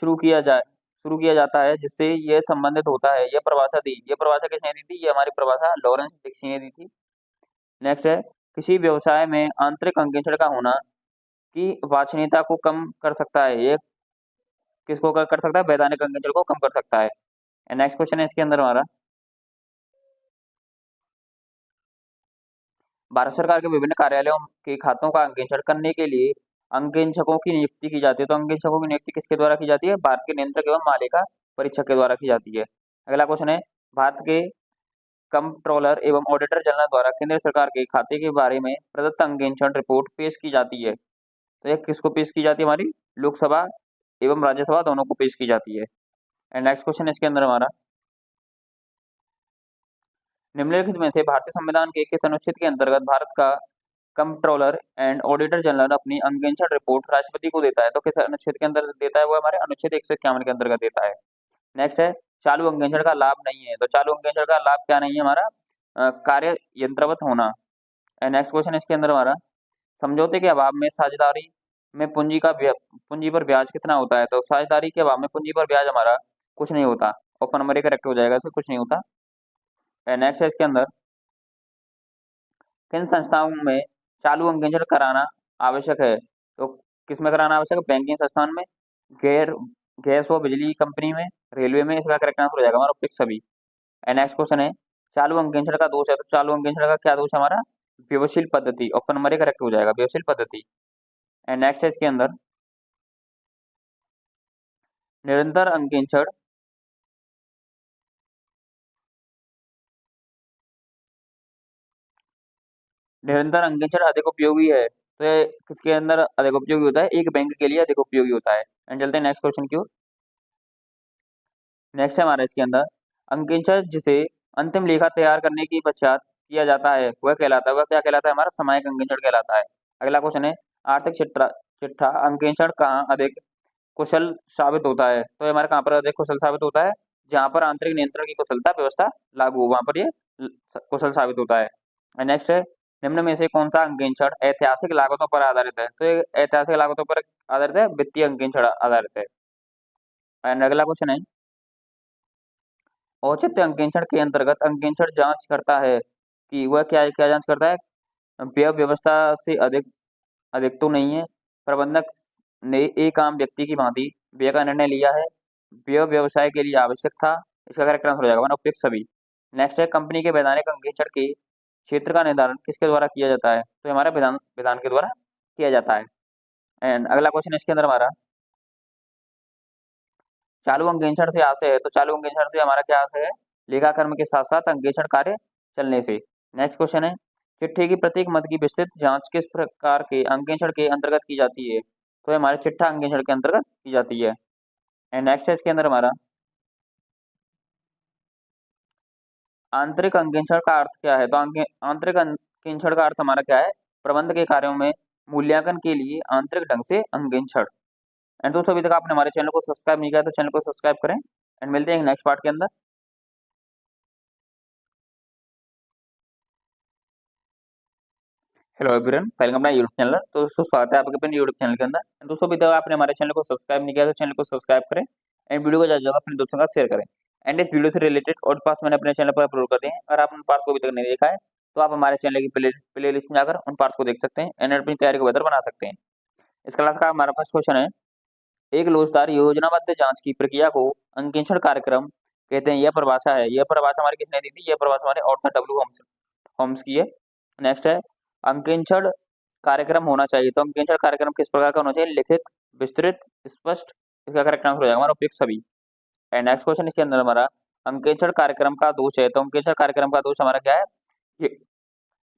शुरू किया जाता है जिससे यह संबंधित होता है। यह परिभाषा किसने दी थी? ये हमारी परिभाषा लॉरेंस डिक्सी ने दी थी। नेक्स्ट है, किसी व्यवसाय में आंतरिक अंकेक्षण का होना की वांछनीयता को कम कर सकता है। ये किसको कर सकता है? वैधानिक अंकेक्षण को कम कर सकता है। नेक्स्ट क्वेश्चन है इसके अंदर हमारा, भारत सरकार के विभिन्न कार्यालयों के खातों का अंकेक्षण करने के लिए अंकेक्षकों की नियुक्ति की जाती है। तो अंकेक्षकों की नियुक्ति किसके द्वारा की जाती है? भारत के नियंत्रक एवं मालिका परीक्षक के द्वारा की जाती है। अगला क्वेश्चन है, भारत के कंट्रोलर एवं ऑडिटर जनरल द्वारा केंद्र सरकार के खाते के बारे में प्रदत्त अंकेक्षण रिपोर्ट पेश की जाती है। तो यह किसको पेश की जाती है? हमारी लोकसभा एवं राज्यसभा दोनों को पेश की जाती है। एंड नेक्स्ट क्वेश्चन इसके अंदर हमारा, निम्नलिखित में से भारतीय संविधान के किस अनुच्छेद के अंतर्गत भारत का कंट्रोलर एंड ऑडिटर जनरल अपनी अंकेक्षण रिपोर्ट राष्ट्रपति को देता है? तो किस अनुच्छेद के अंदर देता है? वो हमारे अनुच्छेद 151 के अंतर्गत देता है। नेक्स्ट है, चालू अंकेक्षण का लाभ नहीं है। तो चालू अंकेक्षण का लाभ क्या नहीं है? हमारा कार्य यंत्रवत होना। नेक्स्ट क्वेश्चन इसके अंदर हमारा, समझौते के अभाव में साझेदारी में पूंजी पर ब्याज कितना होता है? तो साझेदारी के अभाव में पूंजी पर ब्याज हमारा कुछ नहीं होता। ऑप्शन नंबर 1 करेक्ट हो जाएगा, इसमें कुछ नहीं होता। नेक्स्ट है इसके अंदर, किन संस्थाओं में चालू अंक इंचड़ कराना आवश्यक है? तो किसमें कराना आवश्यक है? बैंकिंग संस्थान में, गैर गैस व बिजली कंपनी में, रेलवे में। इसका करेक्ट आंसर हो जाएगा हमारा ऑप्शन सभी। नेक्स्ट क्वेश्चन है, चालू अंक इंचड़ का दोष है, तो चालू अंक इंचड़ का क्या दोष है हमारा? व्यवशील पद्धति। ऑप्शन नंबर 1 करेक्ट हो जाएगा, व्यवशील पद्धति। एंड नेक्स्ट है इसके अंदर, निरंतर अंक इंचड़ निरंतर अंक इंचड़ अधिक उपयोगी है, तो ये किसके अंदर अधिक उपयोगी होता है? एक बैंक के लिए अधिक उपयोगी होता है। एंड चलते हैं नेक्स्ट क्वेश्चन की ओर। नेक्स्ट है हमारा इसके अंदर, अंक इंचड़ जिसे अंतिम लेखा तैयार करने के पश्चात किया जाता है वह कहलाता है, वह क्या कहलाता है? हमारा सामयिक अंक इंचड़ कहलाता है। अगला क्वेश्चन है, आर्थिक चिट्ठा चिट्ठा अंक इंचड़ कहाँ अधिक कुशल साबित होता है? तो ये हमारे कहाँ पर अधिक कुशल साबित होता है? जहाँ पर आंतरिक नियंत्रण की कुशलता व्यवस्था लागू हो, वहां पर ये कुशल साबित होता है। नेक्स्ट है, निम्न में से कौन सा अंक इंचड़ ऐतिहासिक लागतों पर आधारित है? तो ये ऐतिहासिक लागतों पर आधारित है, वित्तीय अंक इंचड़ आधारित है। एंड अगला क्वेश्चन है, औचित्य अंक इंचड़ के अंतर्गत अंक इंचड़ जांच करता है कि वह क्या क्या जांच करता है? व्यय व्यवस्था से अधिक अधिक तो नहीं है, प्रबंधक ने एक आम व्यक्ति की भांति व्यय का निर्णय लिया है, व्यय व्यवसाय के लिए आवश्यक था। इसका करेक्ट आंसर हो जाएगा वन उपयुक्त सभी। नेक्स्ट है, कंपनी के वैधानिक अंकेक्षण के क्षेत्र का निर्धारण किसके द्वारा किया जाता है? तो हमारा विधान विधान के द्वारा किया जाता है। एंड अगला क्वेश्चन इसके अंदर हमारा, चालू अंकेक्षण से आशय है, तो चालू अंकेक्षण से हमारा क्या आशय है? लेखाकर्म के साथ साथ अंकेक्षण कार्य चलने से। नेक्स्ट क्वेश्चन है, चिट्ठी की प्रत्येक मद की विस्तृत जांच किस प्रकार के अंकेक्षण के अंतर्गत की जाती है? तो ये हमारे चिट्ठा अंकेक्षण के अंतर्गत की जाती है। एंड नेक्स्ट है इसके अंदर हमारा, आंतरिक अंकेक्षण का अर्थ क्या है? तो आंतरिक अंकेक्षण का अर्थ हमारा क्या है? प्रबंध के कार्यों में मूल्यांकन के लिए आंतरिक ढंग से अंकेक्षण। एंड दोस्तों, अभी तक आपने हमारे चैनल को सब्सक्राइब नहीं किया तो चैनल को सब्सक्राइब करें। एंड मिलते हैं नेक्स्ट पार्ट के अंदर। Hello everyone, welcome my YouTube channel. तो दोस्तों, स्वागत है आपके अपने यूट्यूब चैनल के अंदर। दोस्तों, अभी तक आपने हमारे चैनल को सब्सक्राइब नहीं किया तो चैनल को सब्सक्राइब करें एंड वीडियो को ज्यादा अपने दोस्तों के साथ शेयर करें। एंड इस वीडियो से रिलेटेड और पार्ट्स मैंने अपने चैनल पर अपलोड कर दिए हैं। अगर आप उन पार्ट्स को अभी तक नहीं देखा है तो आप हमारे चैनल की प्ले लिस्ट में जाकर उन पार्ट्स को देख सकते हैं एंड अपनी तैयारी को बेहतर बना सकते हैं। इस क्लास का हमारा फर्स्ट क्वेश्चन है, एक लोचदार योजनाबद्ध जांच की प्रक्रिया को अंकेक्षण कार्यक्रम कहते हैं। यह परिभाषा है, यह परिभाषा हमारी किसने दी थी? यह परिभाषा हमारे ऑर्थर डब्ल्यू होम्स होम्स की है। नेक्स्ट है, अंकेक्षण कार्यक्रम होना चाहिए, तो अंकेक्षण कार्यक्रम किस प्रकार का होना चाहिए? लिखित, विस्तृत, स्पष्ट। इसका करेक्ट आंसर हो जाएगा हमारा उपयुक्त सभी। एंड नेक्स्ट क्वेश्चन इसके अंदर हमारा, अंकेक्षण कार्यक्रम का दोष है, तो अंकेक्षण कार्यक्रम का दोष हमारा क्या है? ये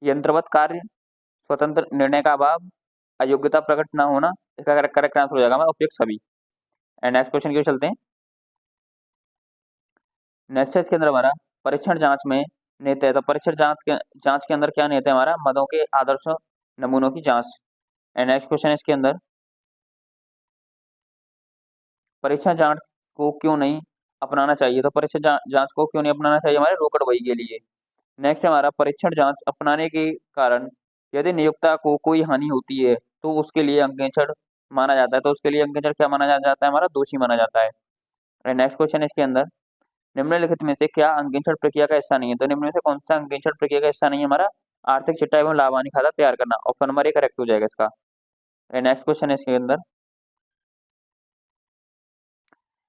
यंत्रवत कार्य, स्वतंत्र निर्णय का अभाव, अयोग्यता प्रकट न होना। इसका करेक्ट आंसर हो जाएगा हमारा उपयुक्त सभी। एंड नेक्स्ट क्वेश्चन की ओर चलते हैं। नेक्स्ट है इसके अंदर हमारा, परीक्षण जांच में नियत है, तो परीक्षण जांच के अंदर क्या नियत है हमारा? मदों के आदर्श नमूनों की जांच। एंड नेक्स्ट क्वेश्चन इसके अंदर, परीक्षण जांच को क्यों नहीं अपनाना चाहिए? तो परीक्षण जांच को क्यों नहीं अपनाना चाहिए? हमारे रोकड़ वही के लिए। नेक्स्ट हमारा, परीक्षण जांच अपनाने के कारण यदि नियोक्ता को कोई हानि होती है तो उसके लिए अंकेक्षण माना जाता है, तो उसके लिए अंकेक्षण क्या माना जाता है? हमारा दोषी माना जाता है। नेक्स्ट क्वेश्चन इसके अंदर, निम्नलिखित में से क्या अंकेक्षण प्रक्रिया का हिस्सा नहीं है? तो निम्न में से कौन सा अंकेक्षण प्रक्रिया का हिस्सा नहीं है हमारा? आर्थिक चिट्ठा एवं लाभ हानि खाता तैयार करना। ऑप्शन नंबर 1 करेक्ट हो जाएगा इसका। नेक्स्ट क्वेश्चन इसके अंदर,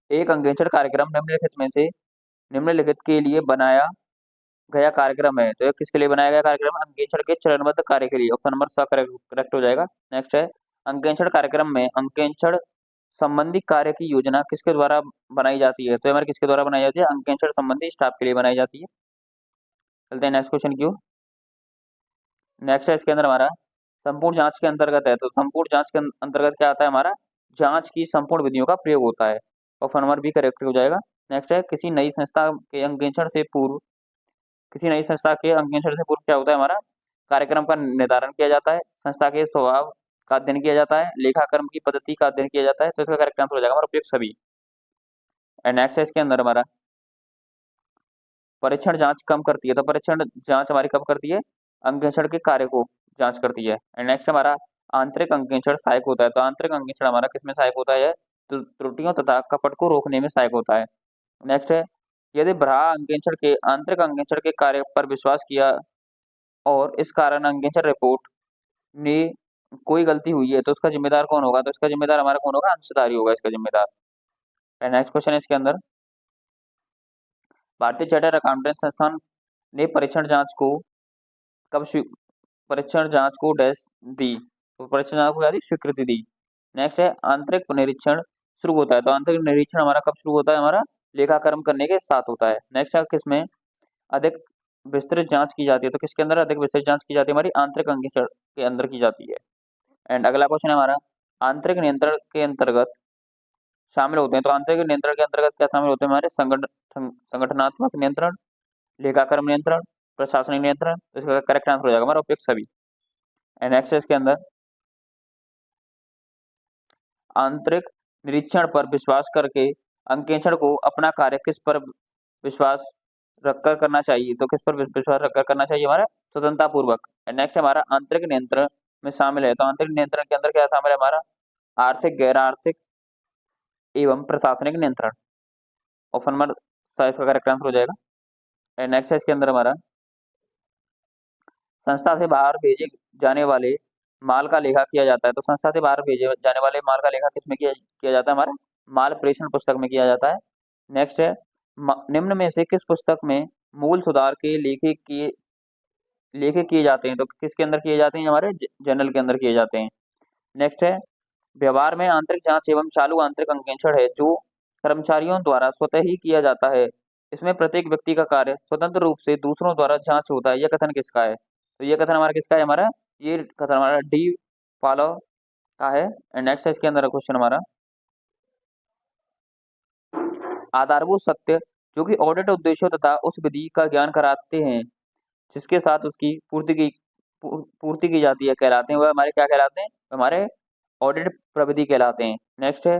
एक अंकेक्षण कार्यक्रम निम्नलिखित में से निम्नलिखित के लिए बनाया गया कार्यक्रम है, तो ये किसके लिए बनाया गया कार्यक्रम? अंकेक्षण के चरणबद्ध कार्य के लिए। ऑप्शन नंबर सा करेक्ट हो जाएगा। नेक्स्ट है, अंकेक्षण कार्यक्रम में अंकेक्षण संबंधी कार्य की योजना किसके द्वारा बनाई जाती है? तो हमारे किसके द्वारा बनाई जाती है? अंकेक्षण संबंधी स्टाफ के लिए बनाई जाती है। चलते हैं नेक्स्ट क्वेश्चन की। नेक्स्ट है इसके अंदर हमारा, संपूर्ण जांच के अंतर्गत है, तो संपूर्ण जांच के अंतर्गत क्या आता है हमारा? जांच की संपूर्ण विधियों का प्रयोग होता है। ऑप्शन नंबर बी करेक्ट हो जाएगा। नेक्स्ट है, किसी नई संस्था के अंकेक्षण से पूर्व क्या होता है हमारा? कार्यक्रम का निर्धारण किया जाता है, संस्था के स्वभाव का अध्ययन किया जाता है, लेखाकर्म की पद्धति का अध्ययन किया जाता है। तो इसका करेक्ट आंसर हो जाएगा हमारा उपयुक्त सभी। एंड नेक्स्ट है इसके अंदर हमारा, परीक्षण जांच कम करती है, तो परीक्षण जांच हमारी कब करती है? अंकेक्षण के कार्य को जांच करती है। एंड नेक्स्ट हमारा, आंतरिक अंकेक्षण सहायक होता है। तो आंतरिक अंकेक्षण हमारा किसमें सहायक होता है? तो त्रुटियों तथा कपट को रोकने में सहायक होता है। नेक्स्ट है, यदि बाह्य अंकेक्षण के आंतरिक अंकेक्षण के कार्य पर विश्वास किया और इस कारण अंकेक्षण रिपोर्ट में कोई गलती हुई है तो उसका जिम्मेदार कौन होगा? तो इसका जिम्मेदार हमारा कौन होगा? अंशधारी होगा इसका जिम्मेदार। नेक्स्ट क्वेश्चन है इसके अंदर, भारतीय चार्टर्ड अकाउंटेंट संस्थान ने परीक्षण जांच को डैश दी, तो परीक्षण जांच को यानी स्वीकृति दी। नेक्स्ट है, आंतरिक निरीक्षण शुरू होता है। तो आंतरिक निरीक्षण हमारा कब शुरू होता है? हमारा लेखाकर्म करने के साथ होता है। नेक्स्ट है, किसमें अधिक विस्तृत जांच की जाती है? तो किसके अंदर अधिक विस्तृत जांच की जाती है? हमारी आंतरिक अंकेक्षण के अंदर की जाती है। एंड अगला क्वेश्चन है हमारा, आंतरिक नियंत्रण के अंतर्गत शामिल होते हैं। तो आंतरिक नियंत्रण के अंतर्गत क्या शामिल होते हैं? हमारे संगठनात्मक नियंत्रण, लेखाकर्म नियंत्रण, प्रशासनिक नियंत्रण। तो इसका करेक्ट आंसर हो जाएगा हमारा उपयुक्त सभी। एंड नेक्स्ट इसके अंदर, आंतरिक निरीक्षण पर विश्वास करके अंकेक्षण को अपना कार्य किस पर विश्वास रखकर करना चाहिए? तो किस पर विश्वास रखकर करना चाहिए? हमारा स्वतंत्रता पूर्वक। नेक्स्ट हमारा आंतरिक नियंत्रण में शामिल है। तो आंतरिक नियंत्रण के अंदर क्या शामिल है? हमारा आर्थिक, गैर आर्थिक एवं प्रशासनिक नियंत्रण। ऑप्शन नंबर इसका करेक्ट आंसर हो जाएगा। नेक्स्ट है इसके अंदर हमारा, संस्था से बाहर भेजे जाने वाले माल का लेखा किया जाता है। तो संस्था से बाहर भेजे जाने वाले माल का लेखा किसमें किया जाता है? हमारा माल प्रेषण पुस्तक में किया जाता है। नेक्स्ट है, निम्न में से किस पुस्तक में मूल सुधार के लेखे किए जाते हैं? तो किसके अंदर किए जाते हैं? हमारे जर्नल के अंदर किए जाते हैं। नेक्स्ट है, व्यवहार में आंतरिक जांच एवं चालू आंतरिक अंकेक्षण है जो कर्मचारियों द्वारा स्वतः ही किया जाता है। इसमें प्रत्येक व्यक्ति का कार्य स्वतंत्र रूप से दूसरों द्वारा जांच होता है। यह कथन किसका है? तो ये कथन हमारा किसका है? हमारा ये कथन हमारा डी फॉलो का है। एंड नेक्स्ट है इसके अंदर क्वेश्चन हमारा, आधारभूत सत्य जो कि ऑडिट उद्देश्यों तथा उस विधि का ज्ञान कराते हैं जिसके साथ उसकी पूर्ति की जाती है कहलाते हैं। वह हमारे क्या कहलाते हैं? हमारे ऑडिट प्रविधि कहलाते हैं। नेक्स्ट है,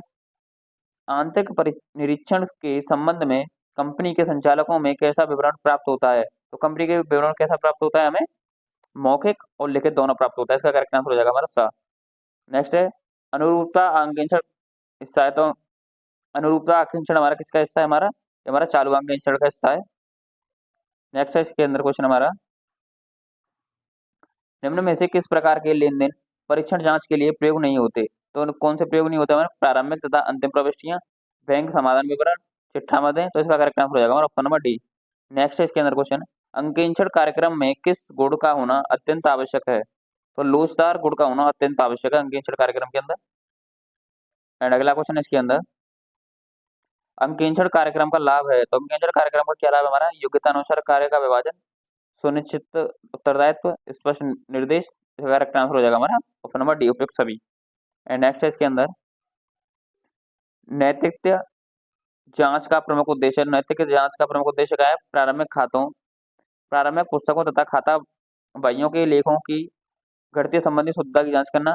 आंतरिक निरीक्षण के संबंध में कंपनी के संचालकों में कैसा विवरण प्राप्त होता है? तो कंपनी के विवरण कैसा प्राप्त होता है? हमें मौखिक और लिखित दोनों प्राप्त होता है। इसका करेक्ट आंसर हो जाएगा हमारा सा। नेक्स्ट है, अनुरूपता अंकेक्षण हिस्सा है। तो अनुरूपता अंकेक्षण हमारा किसका हिस्सा है? हमारा चालू अंकेक्षण का हिस्सा है। नेक्स्ट है इसके अंदर क्वेश्चन हमारा, निम्न में से किस प्रकार के लेन देन परीक्षण जांच के लिए प्रयोग नहीं होते? तो कौन से प्रयोग नहीं होते? हमारे प्रारंभिक तथा अंतिम प्रविष्टियां, बैंक समाधान विवरण, चिट्ठा मदें। तो इसका करेक्ट आंसर हो जाएगा हमारा ऑप्शन नंबर डी। नेक्स्ट है इसके अंदर क्वेश्चन, अंकेक्षण कार्यक्रम में किस गुण का होना अत्यंत आवश्यक है? तो लोचदार गुण का होना अत्यंत आवश्यक है अंकेक्षण कार्यक्रम के अंदर। एंड अगला क्वेश्चन है इसके अंदर, अंकेक्षण कार्यक्रम का लाभ है। तो अंकेक्षण कार्यक्रम का क्या लाभ है? हमारा योग्यता अनुसार कार्य का विभाजन, सुनिश्चित उत्तरदायित्व, स्पष्ट निर्देश। करेक्ट आंसर हो जाएगा हमारा ऑप्शन नंबर डी उपयुक्त सभी। एंड नेक्स्ट है इसके अंदर, नैतिक जांच का प्रमुख उद्देश्य। नैतिक जांच का प्रमुख उद्देश्य क्या है? प्रारंभिक पुस्तकों तथा खाता बहियों के लेखों की घटती संबंधी शुद्धता की जांच करना,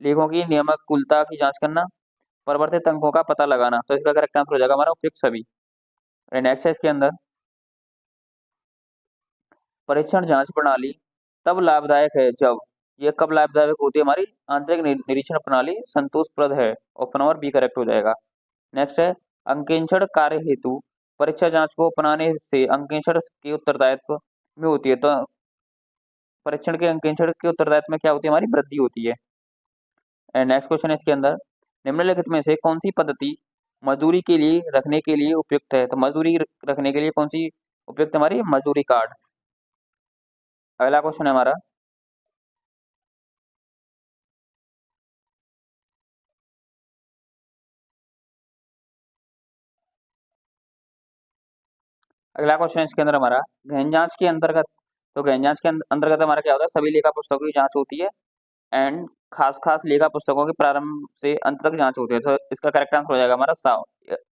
लेखों की नियमानुकूलता की जांच करना, परिवर्तित अंकों का पता लगाना। तो इसका करेक्ट आंसर हो जाएगा हमारा उपयुक्त सभी। नेक्स्ट है इसके अंदर, परीक्षण जांच प्रणाली तब लाभदायक है जब, ये कब लाभदायक होती है? हमारी आंतरिक निरीक्षण प्रणाली संतोषप्रद है। ऑप्शन नंबर बी करेक्ट हो जाएगा। नेक्स्ट है, अंकेक्षण कार्य हेतु परीक्षा जांच को अपनाने से अंकेक्षण के उत्तरदायित्व में होती है। तो परीक्षण के अंकेक्षण के उत्तरदायित्व में क्या होती है? हमारी वृद्धि होती है। एंड नेक्स्ट क्वेश्चन है इसके अंदर, निम्नलिखित में से कौन सी पद्धति मजदूरी के लिए रखने के लिए उपयुक्त है? तो मजदूरी रखने के लिए कौन सी उपयुक्त? हमारी मजदूरी कार्ड। अगला क्वेश्चन है हमारा, अगला क्वेश्चन है इसके अंदर हमारा, गहन जांच के अंतर्गत। तो गहन जांच के अंतर्गत हमारा क्या होता है? सभी लेखा पुस्तकों की जांच होती है एंड खास लेखा पुस्तकों के प्रारंभ से अंत तक जांच होती है। तो इसका करेक्ट आंसर हो जाएगा हमारा सा,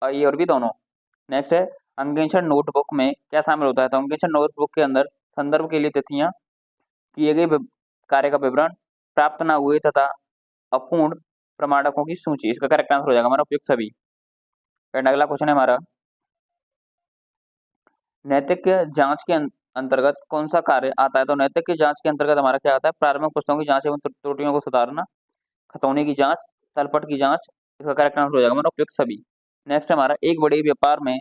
ये और भी दोनों। नेक्स्ट है, अंकेक्षण नोटबुक में क्या शामिल होता है? तो अंकेक्षण नोटबुक के अंदर संदर्भ के लिए तिथियां, किए गए कार्य का विवरण, प्राप्त न हुए तथा अपूर्ण प्रमाणकों की सूची। इसका करेक्ट आंसर हो जाएगा हमारा उपयुक्त सभी। एंड अगला क्वेश्चन है हमारा, नैतिक जांच के अंतर्गत कौन सा कार्य आता है? तो नैतिक जांच के अंतर्गत हमारा क्या आता है? प्रारंभिक पुस्तकों की जांच एवं त्रुटियों को सुधारना, खतौनी की जांच, तलपट की जांच, इसका करेक्ट आंसर हो जाएगा हमारा उपयुक्त सभी। नेक्स्ट हमारा, एक बड़े व्यापार में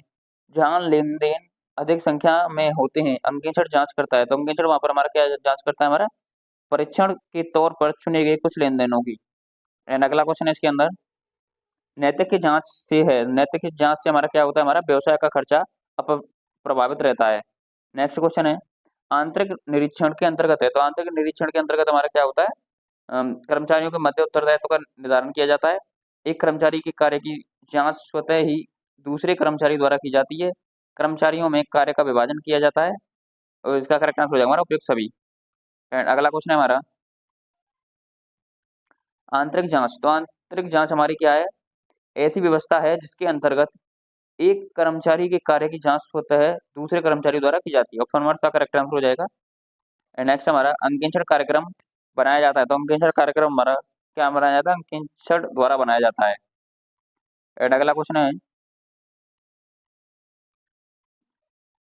जहां लेन देन अधिक संख्या में होते हैं अंकेक्षण जांच करता है। तो अंकेक्षण वहां पर हमारा क्या जांच करता है, हमारा परीक्षण के तौर पर चुने गए कुछ लेन देनों की। एंड अगला क्वेश्चन है इसके अंदर, नैतिक की जांच से है, नैतिक की जांच से हमारा क्या होता है, हमारा व्यवसाय का खर्चा प्रभावित रहता है। नेक्स्ट क्वेश्चन है, आंतरिक निरीक्षण के अंतर्गत है। तो आंतरिक निरीक्षण के अंतर्गत हमारा क्या होता है, कर्मचारियों के मध्य उत्तरदायित्व का निर्धारण किया जाता है। एक कर्मचारी के कार्य की जांच स्वतः ही दूसरे कर्मचारी द्वारा की जाती है। कर्मचारियों में कार्य का विभाजन किया जाता है। और इसका करेक्ट आंसर हो जाएगा हमारा उपयुक्त सभी। एंड अगला क्वेश्चन है हमारा, आंतरिक जांच। तो आंतरिक जांच हमारी क्या है, ऐसी व्यवस्था है जिसके अंतर्गत एक कर्मचारी के कार्य की जांच स्वतः दूसरे कर्मचारी द्वारा की जाती है। ऑप्शन नंबर का करेक्ट आंसर हो जाएगा। एंड नेक्स्ट हमारा, अंकेक्षण कार्यक्रम बनाया जाता है। तो अंकेक्षण कार्यक्रम हमारा क्या बनाया जाता है, अंकेक्षण द्वारा बनाया जाता है। एंड अगला क्वेश्चन है,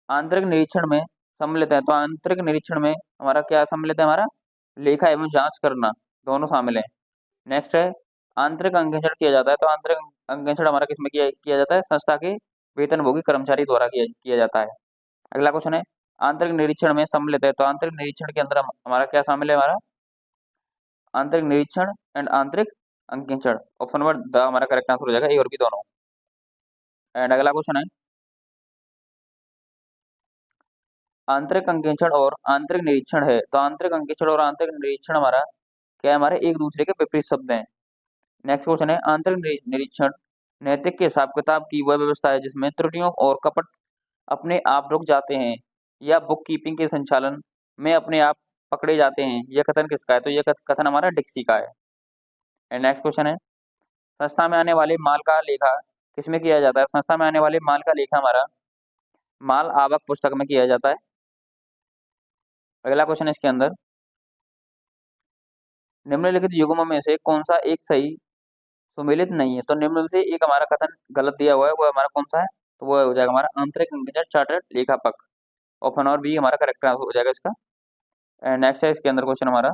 आंतरिक निरीक्षण में सम्मिलित है। तो आंतरिक निरीक्षण में हमारा क्या सम्मिलित है, हमारा लेखा एवं जांच करना दोनों शामिल है। नेक्स्ट है, आंतरिक अंकेक्षण किया जाता है। तो आंतरिक अंकेक्षण हमारा किसमें किया जाता है, संस्था के वेतनभोगी कर्मचारी द्वारा किया जाता है। अगला क्वेश्चन है, आंतरिक निरीक्षण में सम्मिलित है। तो आंतरिक निरीक्षण के अंदर हमारा क्या शामिल है, हमारा आंतरिक निरीक्षण एंड आंतरिक अंकेक्षण। ऑप्शन नंबर द हमारा करेक्ट आंसर हो जाएगा, ए और बी दोनों। एंड अगला क्वेश्चन है, आंतरिक अंकेक्षण और आंतरिक निरीक्षण है। तो आंतरिक अंकेक्षण और आंतरिक निरीक्षण हमारा क्या है, हमारे एक दूसरे के विपरीत शब्द हैं। नेक्स्ट क्वेश्चन है, आंतरिक निरीक्षण नैतिक के हिसाब किताब की वह व्यवस्था है जिसमें त्रुटियों और कपट अपने आप रुक जाते हैं या बुक कीपिंग के संचालन में अपने आप पकड़े जाते हैं। यह कथन किसका है, तो यह कथन हमारा डिक्सी का है। एंड नेक्स्ट क्वेश्चन है, संस्था में आने वाले माल का लेखा किसमें किया जाता है। संस्था में आने वाले माल का लेखा हमारा माल आवक पुस्तक में किया जाता है। अगला क्वेश्चन है इसके अंदर, निम्नलिखित युग्मों में से कौन सा एक सही सुमेलित नहीं है। तो निम्न में से एक हमारा कथन गलत दिया हुआ है, वो हमारा कौन सा है, तो वो हो जाएगा हमारा आंतरिक अंकेक्षण चार्टर्ड लेखापक। ऑप्शन और बी हमारा करेक्ट हो जाएगा इसका। एंड नेक्स्ट है इसके अंदर क्वेश्चन हमारा,